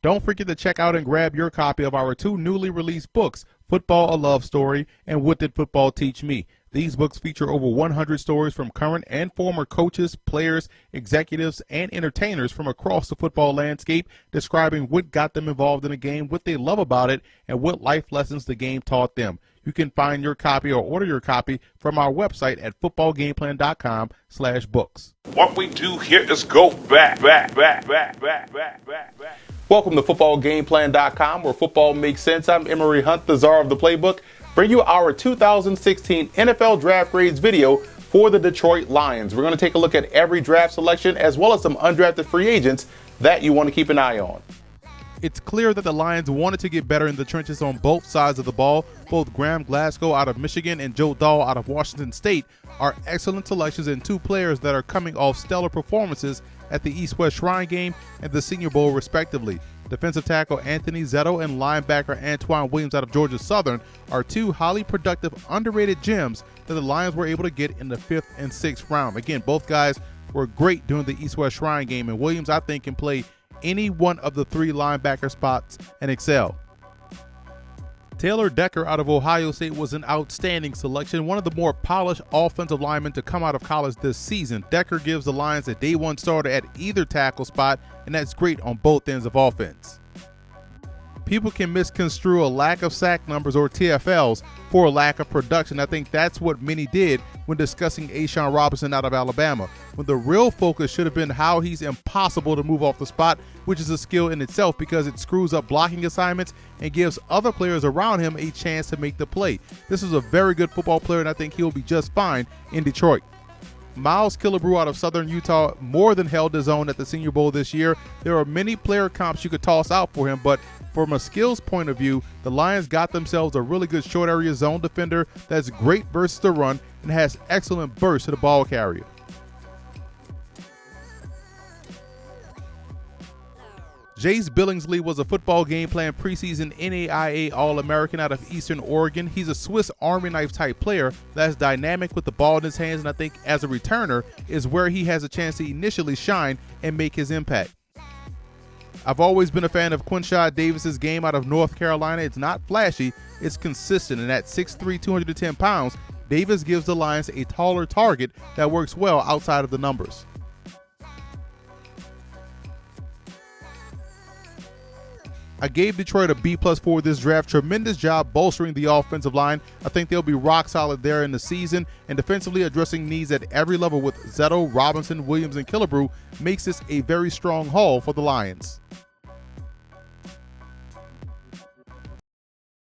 Don't forget to check out and grab your copy of our 2 newly released books, Football: A Love Story and What Did Football Teach Me? These books feature over 100 stories from current and former coaches, players, executives, and entertainers from across the football landscape, describing what got them involved in the game, what they love about it, and what life lessons the game taught them. You can find your copy or order your copy from our website at footballgameplan.com/books. What we do here is go back. Welcome to footballgameplan.com, where football makes sense. I'm Emory Hunt, the czar of the playbook. Bring you our 2016 NFL Draft Grades video for the Detroit Lions. We're going to take a look at every draft selection as well as some undrafted free agents that you want to keep an eye on. It's clear that the Lions wanted to get better in the trenches on both sides of the ball. Both Graham Glasgow out of Michigan and Joe Dahl out of Washington State are excellent selections and 2 players that are coming off stellar performances at the East-West Shrine Game and the Senior Bowl respectively. Defensive tackle Anthony Zetto and linebacker Antoine Williams out of Georgia Southern are 2 highly productive, underrated gems that the Lions were able to get in the 5th and 6th round. Again, both guys were great during the East-West Shrine Game, and Williams, I think, can play any one of the 3 linebacker spots and excel. Taylor Decker out of Ohio State was an outstanding selection, one of the more polished offensive linemen to come out of college this season. Decker gives the Lions a day 1 starter at either tackle spot, and that's great on both ends of offense. People can misconstrue a lack of sack numbers or TFLs for a lack of production. I think that's what many did when discussing A'Shawn Robinson out of Alabama, when the real focus should have been how he's impossible to move off the spot, which is a skill in itself because it screws up blocking assignments and gives other players around him a chance to make the play. This is a very good football player, and I think he'll be just fine in Detroit. Miles Killebrew out of Southern Utah more than held his own at the Senior Bowl this year. There are many player comps you could toss out for him, but from a skills point of view, the Lions got themselves a really good short area zone defender that's great versus the run and has excellent burst to the ball carrier. Jace Billingsley was a Football Game Plan preseason NAIA All-American out of Eastern Oregon. He's a Swiss Army knife type player that's dynamic with the ball in his hands, and I think as a returner is where he has a chance to initially shine and make his impact. I've always been a fan of Quinshad Davis's game out of North Carolina. It's not flashy, it's consistent, and at 6'3", 210 pounds, Davis gives the Lions a taller target that works well outside of the numbers. I gave Detroit a B+ for this draft. Tremendous job bolstering the offensive line. I think they'll be rock solid there in the season, and defensively addressing needs at every level with Zetto, Robinson, Williams, and Killebrew makes this a very strong haul for the Lions.